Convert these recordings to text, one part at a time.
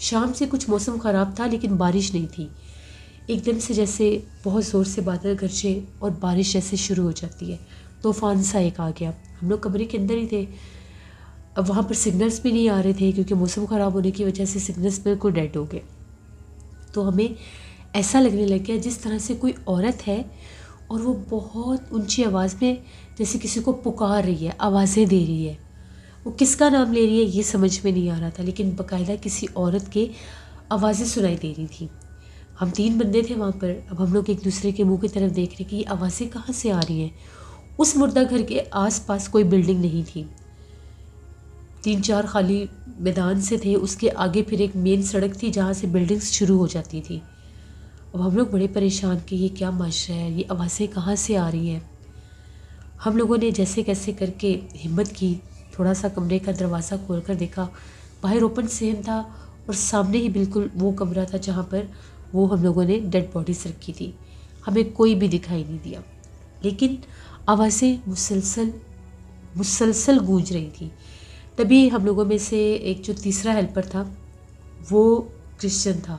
شام سے کچھ موسم خراب تھا لیکن بارش نہیں تھی. ایک دم سے جیسے بہت زور سے بادل گرجے اور بارش جیسے شروع ہو جاتی ہے. طوفان سا ایک آ گیا. ہم لوگ کمرے کے اندر ہی تھے. اب وہاں پر سگنلز بھی نہیں آ رہے تھے کیونکہ موسم خراب ہونے کی وجہ سے سگنلز بالکل ڈیڈ ہو گئے. تو ہمیں ایسا لگنے لگ گیا جس طرح سے کوئی عورت ہے اور وہ بہت اونچی آواز میں جیسے کسی کو پکار رہی ہے، آوازیں دے رہی ہے. وہ کس کا نام لے رہی ہے یہ سمجھ میں نہیں آ رہا تھا، لیکن باقاعدہ کسی عورت کے آوازیں سنائی دے رہی تھیں. ہم 3 بندے تھے وہاں پر. اب ہم لوگ ایک دوسرے کے منہ کی طرف دیکھ رہے کہ یہ آوازیں کہاں سے آ رہی ہیں. اس مردہ گھر کے آس پاس کوئی بلڈنگ نہیں تھی. 3-4 خالی میدان سے تھے. اس کے آگے پھر ایک مین سڑک تھی جہاں سے بلڈنگز شروع ہو جاتی تھی. اب ہم لوگ بڑے پریشان کہ یہ کیا معاشرہ ہے، یہ آوازیں کہاں سے آ رہی ہیں. ہم لوگوں نے جیسے کیسے کر کے ہمت کی، تھوڑا سا کمرے کا دروازہ کھول کر دیکھا. باہر اوپن صحن تھا اور سامنے ہی بالکل وہ کمرہ تھا جہاں پر وہ ہم لوگوں نے ڈیڈ باڈیز رکھی تھی. ہمیں کوئی بھی دکھائی نہیں دیا، لیکن آوازیں مسلسل گونج رہی تھی. تبھی ہم لوگوں میں سے ایک جو تیسرا ہیلپر تھا وہ کرسچن تھا.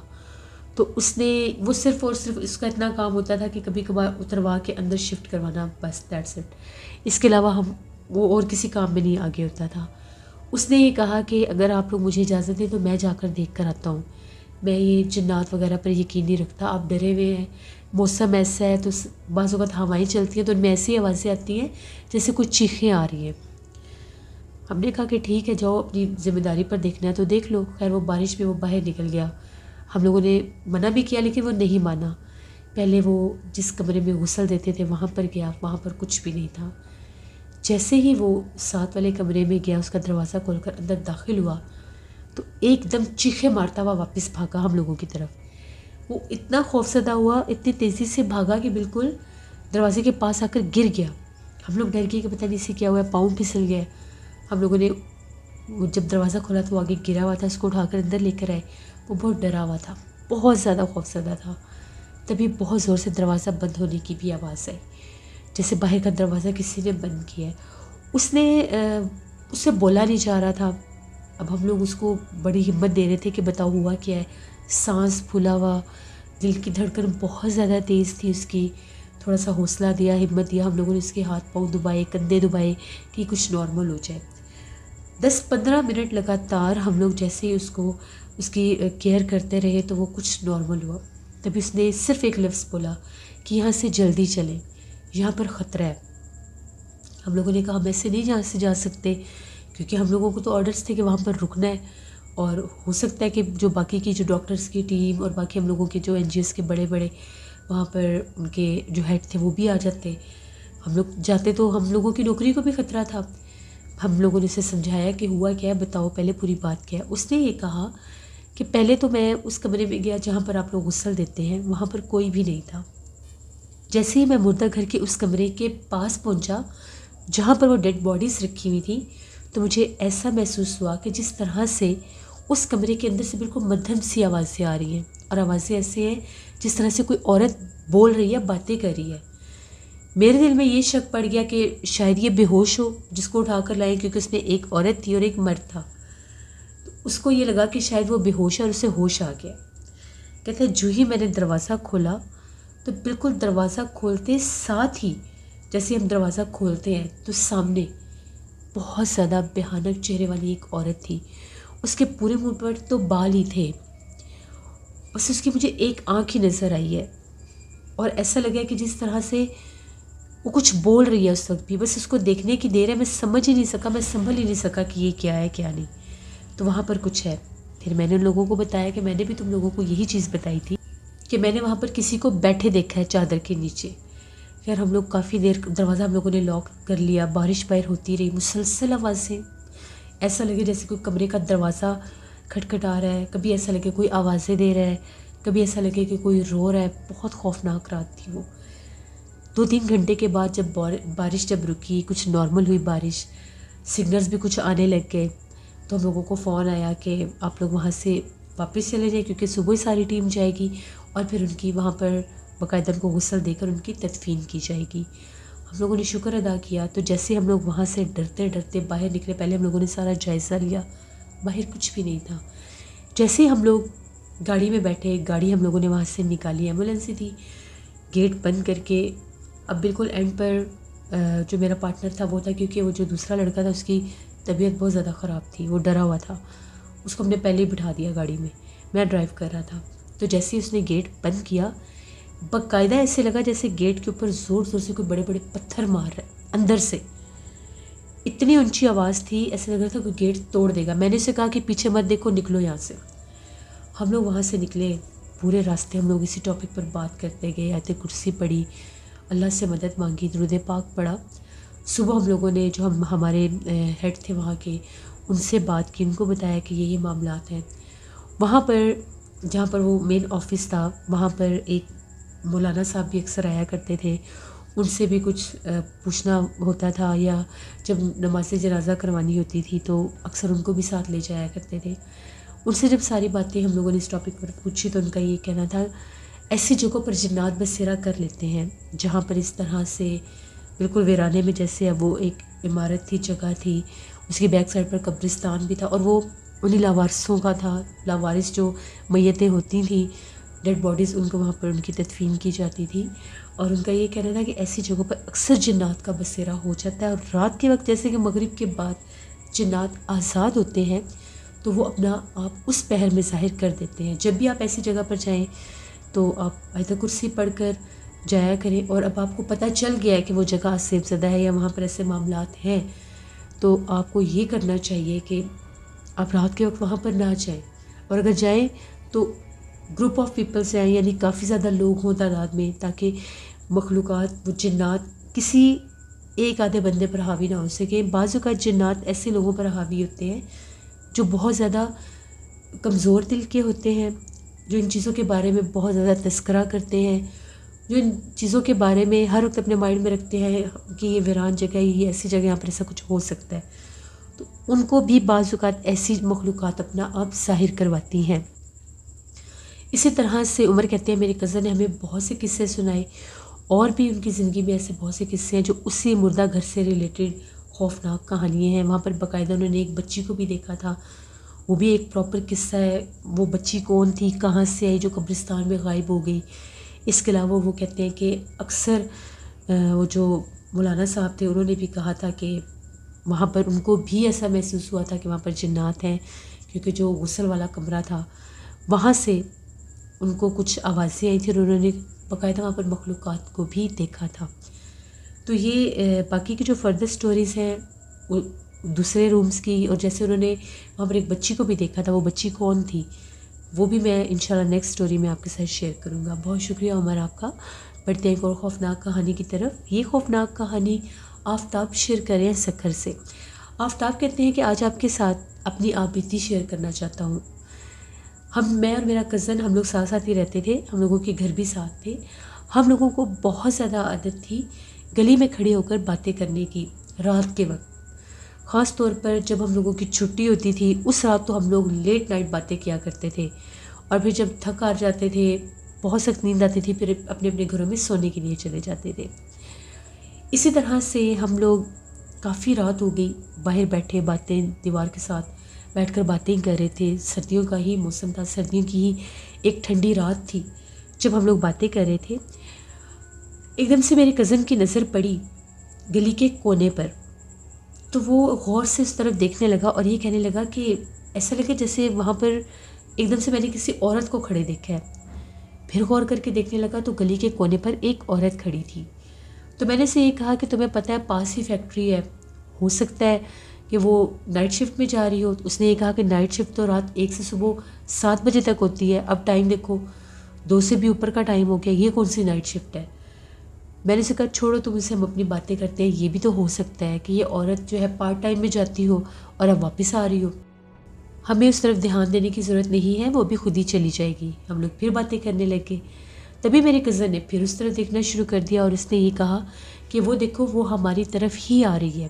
تو اس نے وہ صرف اور صرف اس کا اتنا کام ہوتا تھا کہ کبھی کبھار اتروا کے اندر شفٹ کروانا، بس دیٹس اٹ. اس کے علاوہ وہ اور کسی کام میں نہیں آگے ہوتا تھا. اس نے یہ کہا کہ اگر آپ لوگ مجھے اجازت دیں تو میں جا کر دیکھ کر آتا ہوں. میں یہ جنات وغیرہ پر یقین نہیں رکھتا، آپ ڈرے ہوئے ہیں، موسم ایسا ہے تو بعض اوقات ہوائیں چلتی ہیں تو ان میں ایسی آوازیں آتی ہیں جیسے کچھ چیخیں آ رہی ہیں. ہم نے کہا کہ ٹھیک ہے جاؤ، اپنی ذمہ داری پر دیکھنا ہے تو دیکھ لو. خیر وہ بارش میں وہ باہر نکل گیا. ہم لوگوں نے منع بھی کیا لیکن وہ نہیں مانا. پہلے وہ جس کمرے میں غسل دیتے تھے وہاں پر گیا، وہاں پر کچھ بھی نہیں تھا. جیسے ہی وہ ساتھ والے کمرے میں گیا، اس کا دروازہ کھول کر اندر داخل ہوا تو ایک دم چیخیں مارتا ہوا واپس بھاگا ہم لوگوں کی طرف. وہ اتنا خوفزدہ ہوا، اتنی تیزی سے بھاگا کہ بالکل دروازے کے پاس آ کر گر گیا. ہم لوگ ڈر گئے کہ پتہ نہیں اسے کیا ہوا ہے، پاؤں پھسل گیا. ہم لوگوں نے جب دروازہ کھولا تو وہ آگے گرا ہوا تھا، اس کو اٹھا کر اندر لے کر آئے. وہ بہت ڈرا ہوا تھا، بہت زیادہ خوفزدہ تھا. تبھی بہت زور سے دروازہ بند ہونے کی بھی آواز آئی، جیسے باہر کا دروازہ کسی نے بند کیا ہے. اس سے بولا نہیں جا رہا تھا. اب ہم لوگ اس کو بڑی ہمت دے رہے تھے کہ بتاؤ ہوا کیا ہے. سانس پھولا ہوا، دل کی دھڑکن بہت زیادہ تیز تھی اس کی. تھوڑا سا حوصلہ دیا، ہمت دیا. ہم لوگوں نے اس کے ہاتھ پاؤں دبائے، کندھے دبائے کہ کچھ نارمل ہو جائے. 10-15 منٹ لگاتار ہم لوگ جیسے اس کی کیئر کرتے رہے تو وہ کچھ نارمل ہوا. تبھی اس نے صرف ایک لفظ بولا کہ یہاں سے جلدی چلیں، یہاں پر خطرہ ہے. ہم لوگوں نے کہا ہم ایسے نہیں یہاں سے جا سکتے، کیونکہ ہم لوگوں کو تو آرڈرز تھے کہ وہاں پر رکنا ہے، اور ہو سکتا ہے کہ جو باقی کی جو ڈاکٹرز کی ٹیم اور باقی ہم لوگوں کے جو این جی اوز کے بڑے بڑے وہاں پر ان کے جو ہیڈ تھے وہ بھی آ جاتے. ہم لوگ جاتے تو ہم لوگوں کی نوکری کو بھی خطرہ تھا. ہم لوگوں نے اسے سمجھایا کہ ہوا کیا ہے، بتاؤ پہلے پوری بات کیا ہے. اس نے یہ کہا کہ پہلے تو میں اس کمرے میں گیا جہاں پر آپ لوگ غسل دیتے ہیں، وہاں پر کوئی بھی نہیں تھا. جیسے ہی میں مردہ گھر کے اس کمرے کے پاس پہنچا جہاں پر وہ ڈیڈ باڈیز رکھی ہوئی تھیں، تو مجھے ایسا محسوس ہوا کہ جس طرح سے اس کمرے کے اندر سے بالکل مدھم سی آوازیں آ رہی ہیں، اور آوازیں ایسے ہیں جس طرح سے کوئی عورت بول رہی ہے، باتیں کر رہی ہے. میرے دل میں یہ شک پڑ گیا کہ شاید یہ بے ہوش ہو جس کو اٹھا کر لائیں، کیونکہ اس میں ایک عورت تھی اور ایک مرد تھا. تو اس کو یہ لگا کہ شاید وہ بے ہوش ہے اور اسے ہوش آ گیا. کہتے ہیں جو ہی میں نے دروازہ کھولا تو بالکل دروازہ کھولتے ساتھ ہی جیسے ہم دروازہ کھولتے ہیں تو سامنے بہت زیادہ بھیانک چہرے والی ایک عورت تھی. اس کے پورے منہ پر تو بال ہی تھے، بس اس کی مجھے ایک آنکھ ہی نظر آئی ہے، اور ایسا لگا کہ جس طرح سے وہ کچھ بول رہی ہے اس وقت بھی. بس اس کو دیکھنے کی دیر ہے، میں سمجھ ہی نہیں سکا، میں سنبھل ہی نہیں سکا کہ یہ کیا ہے کیا نہیں. تو وہاں پر کچھ ہے. پھر میں نے ان لوگوں کو بتایا کہ میں نے بھی تم لوگوں کو یہی چیز بتائی تھی کہ میں نے وہاں پر کسی کو بیٹھے دیکھا ہے چادر کے نیچے. خیر ہم لوگ کافی دیر دروازہ ہم لوگوں نے لاک کر لیا. بارش باہر ہوتی رہی، مسلسل آوازیں، ایسا لگے جیسے کوئی کمرے کا دروازہ کھٹکھٹا رہا ہے، کبھی ایسا لگے کوئی آوازیں دے رہا ہے، کبھی ایسا لگے کہ کوئی رو رہا ہے. بہت خوفناک رات تھی وہ. 2-3 گھنٹے کے بعد جب بارش جب رکی، کچھ نارمل ہوئی بارش، سگنلز بھی کچھ آنے لگ گئے، تو ہم لوگوں کو فون آیا کہ آپ لوگ وہاں سے واپس چلے جائیں کیونکہ صبح ہی ساری ٹیم جائے گی اور پھر ان کی وہاں پر باقاعدہ ان کو غسل دے کر ان کی تدفین کی جائے گی. ہم لوگوں نے شکر ادا کیا. تو جیسے ہم لوگ وہاں سے ڈرتے ڈرتے باہر نکلے، پہلے ہم لوگوں نے سارا جائزہ لیا، باہر کچھ بھی نہیں تھا. جیسے ہی ہم لوگ گاڑی میں بیٹھے، گاڑی ہم لوگوں نے وہاں سے نکالی، ایمبولینس ہی تھی، گیٹ بند کر کے اب بالکل اینڈ پر جو میرا پارٹنر تھا وہ تھا، کیونکہ وہ جو دوسرا لڑکا تھا اس کی طبیعت بہت زیادہ خراب تھی، وہ ڈرا ہوا تھا، اس کو ہم نے پہلے ہی بٹھا دیا گاڑی میں ڈرائیو کر رہا تھا۔ تو جیسے ہی اس نے گیٹ بند کیا، باقاعدہ ایسے لگا جیسے گیٹ کے اوپر زور زور سے کوئی بڑے بڑے پتھر مار رہا ہے اندر سے، اتنی اونچی آواز تھی، ایسے لگ رہا تھا کوئی گیٹ توڑ دے گا۔ میں نے اسے کہا کہ پیچھے مت دیکھو، نکلو یہاں سے۔ ہم لوگ وہاں سے نکلے، پورے راستے ہم لوگ اسی ٹاپک پر بات کرتے گئے، آیت کرسی پڑھی، اللہ سے مدد مانگی، درود پاک پڑھا۔ صبح ہم لوگوں نے جو ہمارے ہیڈ تھے وہاں کے، ان سے بات کی، ان کو بتایا کہ یہ معاملات ہیں۔ وہاں پر جہاں پر وہ مین آفس تھا، وہاں پر ایک مولانا صاحب بھی اکثر آیا کرتے تھے، ان سے بھی کچھ پوچھنا ہوتا تھا، یا جب نماز جنازہ کروانی ہوتی تھی تو اکثر ان کو بھی ساتھ لے جایا کرتے تھے۔ ان سے جب ساری باتیں ہم لوگوں نے اس ٹاپک پر پوچھی تو ان کا یہ کہنا تھا، ایسی جگہوں پر جنات بسیرا کر لیتے ہیں جہاں پر اس طرح سے بالکل ویرانے میں، جیسے اب وہ ایک عمارت تھی، جگہ تھی، اس کی بیک سائڈ پر قبرستان بھی تھا، اور وہ انہیں لاوارثوں کا تھا، لاوارث جو میتیں ہوتی تھیں، ڈیڈ باڈیز، ان کو وہاں پر ان کی تدفین کی جاتی تھی۔ اور ان کا یہ کہنا تھا کہ ایسی جگہوں پر اکثر جنات کا بسیرا ہو جاتا ہے، اور رات کے وقت جیسے کہ مغرب کے بعد جنات آزاد ہوتے ہیں تو وہ اپنا آپ اس پہر میں ظاہر کر دیتے ہیں۔ جب بھی آپ ایسی جگہ پر جائیں تو آپ آیت کرسی پڑھ کر جایا کریں، اور اب آپ کو پتہ چل گیا ہے کہ وہ جگہ آسیب زدہ ہے یا وہاں پر ایسے معاملات ہیں، تو آپ کو یہ کرنا چاہیے کہ آپ رات کے وقت وہاں پر نہ جائیں، اور اگر جائیں تو گروپ آف پیپل سے آئیں، یعنی کافی زیادہ لوگ ہوں تعداد میں، تاکہ مخلوقات، وہ جنات کسی ایک آدھے بندے پر حاوی نہ ہو سکے۔ بعض اوقات جنات ایسے لوگوں پر حاوی ہوتے ہیں جو بہت زیادہ کمزور دل کے ہوتے ہیں، جو ان چیزوں کے بارے میں بہت زیادہ تذکرہ کرتے ہیں، جو ان چیزوں کے بارے میں ہر وقت اپنے مائنڈ میں رکھتے ہیں کہ یہ ویران جگہ ہے، یہ ایسی جگہ، یہاں پر ایسا کچھ ہو سکتا ہے، تو ان کو بھی بعض اوقات ایسی مخلوقات اپنا آپ ظاہر کرواتی ہیں۔ اسی طرح سے عمر کہتے ہیں میرے کزن نے ہمیں بہت سے قصے سنائے، اور بھی ان کی زندگی میں ایسے بہت سے قصے ہیں جو اسی مردہ گھر سے ریلیٹڈ خوفناک کہانیاں ہیں۔ وہاں پر باقاعدہ انہوں نے ایک بچی کو بھی دیکھا تھا، وہ بھی ایک پراپر قصہ ہے، وہ بچی کون تھی، کہاں سے آئی، جو قبرستان میں غائب ہو گئی۔ اس کے علاوہ وہ کہتے ہیں کہ اکثر وہ جو مولانا صاحب تھے انہوں نے بھی کہا تھا کہ وہاں پر ان کو بھی ایسا محسوس ہوا تھا کہ وہاں پر جنات ہیں، کیونکہ جو غسل والا کمرہ تھا وہاں سے ان کو کچھ آوازیں آئی تھیں، اور انہوں نے باقاعدہ وہاں پر مخلوقات کو بھی دیکھا تھا۔ تو یہ باقی کی جو فردر سٹوریز ہیں وہ دوسرے رومز کی، اور جیسے انہوں نے وہاں پر ایک بچی کو بھی دیکھا تھا، وہ بچی کون تھی وہ بھی میں انشاءاللہ نیکسٹ سٹوری میں آپ کے ساتھ شیئر کروں گا۔ بہت شکریہ عمر آپ کا۔ بڑھتے ہیں ایک اور خوفناک کہانی کی طرف۔ یہ خوفناک کہانی آفتاب شیئر کریں سکھر سے۔ آفتاب کہتے ہیں کہ آج آپ کے ساتھ اپنی آپ بیتی شیئر کرنا چاہتا ہوں۔ میں اور میرا کزن، ہم لوگ ساتھ ساتھ ہی رہتے تھے، ہم لوگوں کے گھر بھی ساتھ تھے۔ ہم لوگوں کو بہت زیادہ عادت تھی گلی میں کھڑے ہو کر باتیں کرنے کی رات کے وقت، خاص طور پر جب ہم لوگوں کی چھٹی ہوتی تھی اس رات تو ہم لوگ لیٹ نائٹ باتیں کیا کرتے تھے، اور پھر جب تھک ہار جاتے تھے، بہت سخت نیند آتی تھی، پھر اپنے اپنے گھروں میں سونے کے لیے چلے جاتے تھے۔ اسی طرح سے ہم لوگ کافی رات ہو گئی باہر بیٹھے، باتیں دیوار کے ساتھ بیٹھ کر باتیں کر رہے تھے۔ سردیوں کا ہی موسم تھا، سردیوں کی ہی ایک ٹھنڈی رات تھی جب ہم لوگ باتیں کر رہے تھے۔ ایک دم سے میرے کزن کی نظر پڑی گلی کے کونے پر، تو وہ غور سے اس طرف دیکھنے لگا اور یہ کہنے لگا کہ ایسا لگے جیسے وہاں پر ایک دم سے میں نے کسی عورت کو کھڑے دیکھا ہے۔ پھر غور کر کے دیکھنے لگا تو گلی کے کونے پر ایک عورت کھڑی تھی۔ تو میں نے اسے یہ کہا کہ تمہیں پتہ ہے پاس ہی فیکٹری ہے، ہو سکتا ہے کہ وہ نائٹ شفٹ میں جا رہی ہو۔ اس نے یہ کہا کہ نائٹ شفٹ تو رات 1 سے صبح 7 بجے تک ہوتی ہے، اب ٹائم دیکھو 2 سے بھی اوپر کا ٹائم ہو گیا، یہ کون سی نائٹ شفٹ ہے۔ میں نے اسے کہا چھوڑو تم سے، ہم اپنی باتیں کرتے ہیں، یہ بھی تو ہو سکتا ہے کہ یہ عورت جو ہے پارٹ ٹائم میں جاتی ہو اور اب واپس آ رہی ہو، ہمیں اس طرف دھیان دینے کی ضرورت نہیں ہے، وہ بھی خود ہی چلی جائے گی۔ ہم لوگ پھر باتیں کرنے لگے، تبھی میرے کزن نے پھر اس طرف دیکھنا شروع کر دیا اور اس نے یہ کہا کہ وہ دیکھو وہ ہماری طرف ہی آ رہی ہے،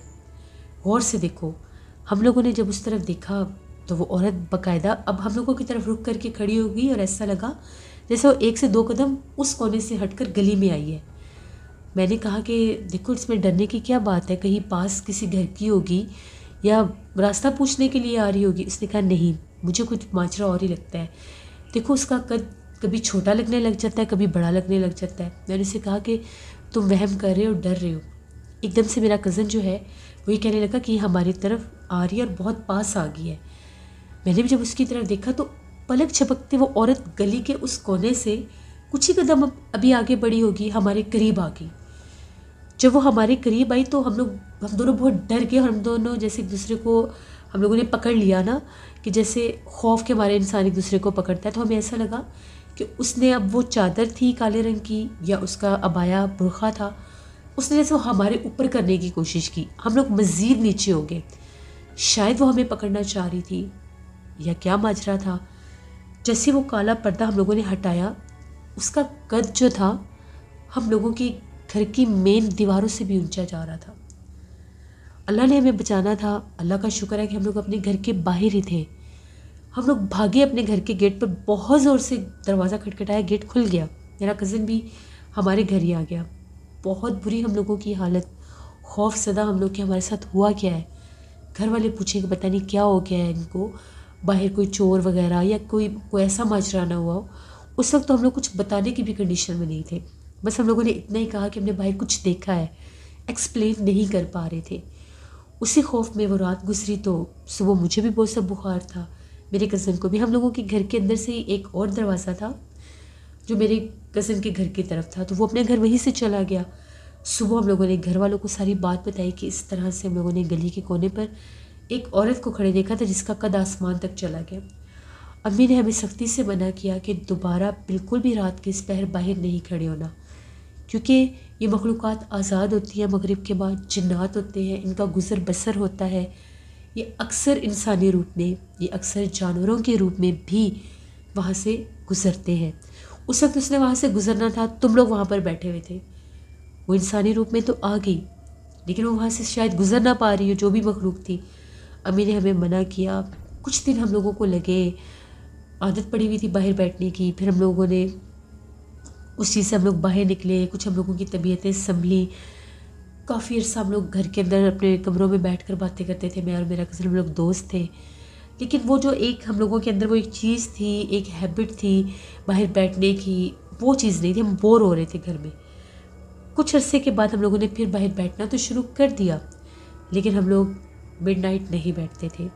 غور سے دیکھو۔ ہم لوگوں نے جب اس طرف دیکھا تو وہ عورت باقاعدہ اب ہم لوگوں کی طرف رک کر کے کھڑی ہو گئی، اور ایسا لگا جیسے وہ 1 سے 2 قدم اس کونے سے ہٹ کر گلی میں آئی ہے۔ میں نے کہا کہ دیکھو اس میں ڈرنے کی کیا بات ہے، کہیں پاس کسی گھر کی ہوگی یا راستہ پوچھنے کے لیے آ رہی ہوگی۔ اس نے کہا نہیں، مجھے کچھ ماجرا اور ہی لگتا ہے. دیکھو اس کا قد کبھی چھوٹا لگنے لگ جاتا ہے، کبھی بڑا لگنے لگ جاتا ہے. میں نے اسے کہا کہ تم وہم کر رہے ہو، ڈر رہے ہو. ایک دم سے میرا کزن جو ہے وہ یہ کہنے لگا کہ یہ ہماری طرف آ رہی ہے اور بہت پاس آ گئی ہے. میں نے بھی جب اس کی طرف دیکھا تو پلک جھپکتے وہ عورت گلی کے اس کونے سے کچھ ہی قدم ابھی آگے بڑھی ہوگی، ہمارے قریب آ گئی. جب وہ ہمارے قریب آئی تو ہم دونوں بہت ڈر گئے، اور ہم دونوں جیسے ایک دوسرے کو ہم لوگوں نے پکڑ لیا نا، کہ جیسے خوف کے مارے انسان ایک دوسرے کو پکڑتا ہے. تو ہمیں ایسا لگا کہ اس نے اب وہ چادر تھی کالے رنگ کی یا اس کا عبایا برقع تھا، اس نے جیسے وہ ہمارے اوپر کرنے کی کوشش کی. ہم لوگ مزید نیچے ہو گئے. شاید وہ ہمیں پکڑنا چاہ رہی تھی یا کیا ماجرا تھا. جیسے وہ کالا پردہ ہم لوگوں نے ہٹایا، اس کا قد جو تھا ہم لوگوں کی گھر کی مین دیواروں سے بھی اونچا جا رہا تھا. اللہ نے ہمیں بچانا تھا. اللہ کا شکر ہے کہ ہم لوگ اپنے گھر کے باہر ہی تھے. ہم لوگ بھاگے اپنے گھر کے گیٹ پر، بہت زور سے دروازہ کھٹکھٹایا، گیٹ کھل گیا. میرا کزن بھی ہمارے گھر ہی آ گیا. بہت بری ہم لوگوں کی حالت، خوف زدہ ہم لوگ کہ ہمارے ساتھ ہوا کیا ہے. گھر والے پوچھیں کہ پتہ نہیں کیا ہو گیا ہے ان کو، باہر کوئی چور وغیرہ یا کوئی ایسا ماجرا نہ ہوا ہو. اس وقت تو ہم لوگ کچھ بتانے کی بھی کنڈیشن میں نہیں تھے. بس ہم لوگوں نے اتنا ہی کہا کہ ہم نے باہر کچھ دیکھا ہے، ایکسپلین نہیں کر پا رہے تھے. اسی خوف میں وہ رات گزری. تو صبح مجھے بھی بہت سا بخار تھا، میرے کزن کو بھی. ہم لوگوں کے گھر کے اندر سے ایک اور دروازہ تھا جو میرے کزن کے گھر کی طرف تھا، تو وہ اپنے گھر وہیں سے چلا گیا. صبح ہم لوگوں نے گھر والوں کو ساری بات بتائی کہ اس طرح سے ہم لوگوں نے گلی کے کونے پر ایک عورت کو کھڑے دیکھا تھا جس کا قد آسمان تک چلا گیا. امی نے ہمیں سختی سے منع کیا کہ دوبارہ بالکل بھی رات کے اس پہر باہر نہیں کھڑے ہونا، کیونکہ یہ مخلوقات آزاد ہوتی ہیں مغرب کے بعد، جنات ہوتے ہیں، ان کا گزر بسر ہوتا ہے. یہ اکثر انسانی روپ میں، یہ اکثر جانوروں کے روپ میں بھی وہاں سے گزرتے ہیں. اس وقت اس نے وہاں سے گزرنا تھا، تم لوگ وہاں پر بیٹھے ہوئے تھے. وہ انسانی روپ میں تو آ گئی لیکن وہ وہاں سے شاید گزر نہ پا رہی ہو، جو بھی مخلوق تھی. امی نے ہمیں منع کیا. کچھ دن ہم لوگوں کو لگے، عادت پڑی ہوئی تھی باہر بیٹھنے کی. پھر ہم لوگوں نے اس چیز سے ہم لوگ باہر نکلے، کچھ ہم لوگوں کی طبیعتیں سنبھلی. کافی عرصہ ہم لوگ گھر کے اندر اپنے کمروں میں بیٹھ کر باتیں کرتے تھے، میں اور میرا کزن، ہم لوگ دوست تھے. لیکن وہ جو ایک ہم لوگوں کے اندر وہ ایک چیز تھی، ایک ہیبٹ تھی باہر بیٹھنے کی، وہ چیز نہیں تھی. ہم بور ہو رہے تھے گھر میں. کچھ عرصے کے بعد ہم لوگوں نے پھر باہر بیٹھنا تو شروع کر دیا، لیکن ہم لوگ مڈ نائٹ نہیں بیٹھتے تھے.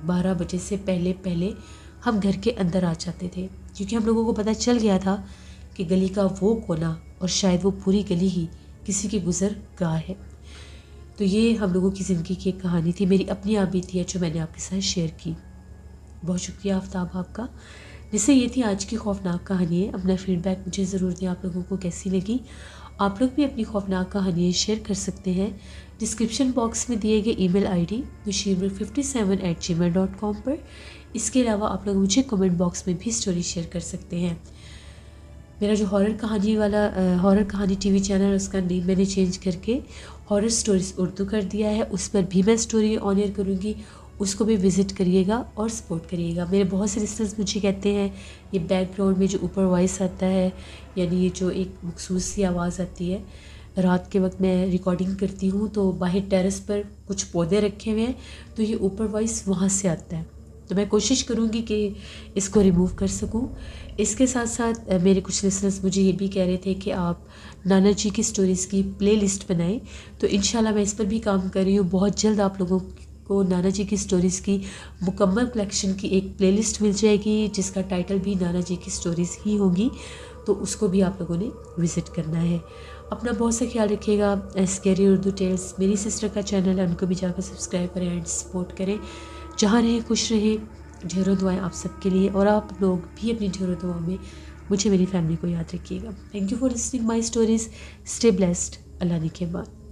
12 بجے سے پہلے ہم گھر کے اندر آ جاتے تھے، کیونکہ ہم لوگوں کو پتہ چل گیا تھا کہ گلی کا وہ کونا اور شاید وہ پوری گلی ہی کسی کی گزر گاہ ہے. تو یہ ہم لوگوں کی زندگی کی ایک کہانی تھی، میری اپنی آپ بیتی ہے جو میں نے آپ کے ساتھ شیئر کی. بہت شکریہ آفتاب آپ کا. جیسے یہ تھی آج کی خوفناک کہانی ہے. اپنا فیڈ بیک مجھے ضرور دیں، آپ لوگوں کو کیسی لگی. آپ لوگ بھی اپنی خوفناک کہانیاں شیئر کر سکتے ہیں ڈسکرپشن باکس میں دیے گئے ای میل آئی ڈی mashirul57@gmail.com پر. اس کے علاوہ آپ لوگ مجھے کمنٹ باکس میں بھی سٹوری شیئر کر سکتے ہیں. میرا جو ہارر کہانی ٹی وی چینل، اس کا نیم میں نے چینج کر کے ہارر سٹوریز اردو کر دیا ہے. اس پر بھی میں سٹوری آن ایئر کروں گی، اس کو بھی وزٹ کریے گا اور سپورٹ کریے گا. میرے بہت سے لسنرز مجھے کہتے ہیں یہ بیک گراؤنڈ میں جو اوپر وائس آتا ہے، یعنی یہ جو ایک مخصوص سی آواز آتی ہے رات کے وقت میں ریکارڈنگ کرتی ہوں تو باہر ٹیرس پر کچھ پودے رکھے ہوئے ہیں تو یہ اوپر وائس وہاں سے آتا ہے. تو میں کوشش کروں گی کہ اس کو ریموو کر سکوں. اس کے ساتھ ساتھ میرے کچھ لسنرز مجھے یہ بھی کہہ رہے تھے کہ آپ نانا جی کی سٹوریز کی پلے لسٹ بنائیں، تو انشاءاللہ میں اس پر بھی کام کر رہی ہوں. بہت جلد آپ لوگوں کو نانا جی کی سٹوریز کی مکمل کلیکشن کی ایک پلے لسٹ مل جائے گی جس کا ٹائٹل بھی نانا جی کی سٹوریز ہی ہوگی، تو اس کو بھی آپ لوگوں نے وزٹ کرنا ہے. اپنا بہت سا خیال رکھیے گا. اسکیری اردو ٹیلز میری سسٹر کا چینل ہے، ان کو بھی جا کر سبسکرائب کریں اینڈ سپورٹ کریں. جہاں رہیں خوش رہیں. ڈھیروں دعائیں آپ سب کے لیے، اور آپ لوگ بھی اپنی ڈھیروں دعاؤں میں مجھے، میری فیملی کو یاد رکھیے گا. Thank you for listening my stories. Stay blessed. اللہ نگہبان.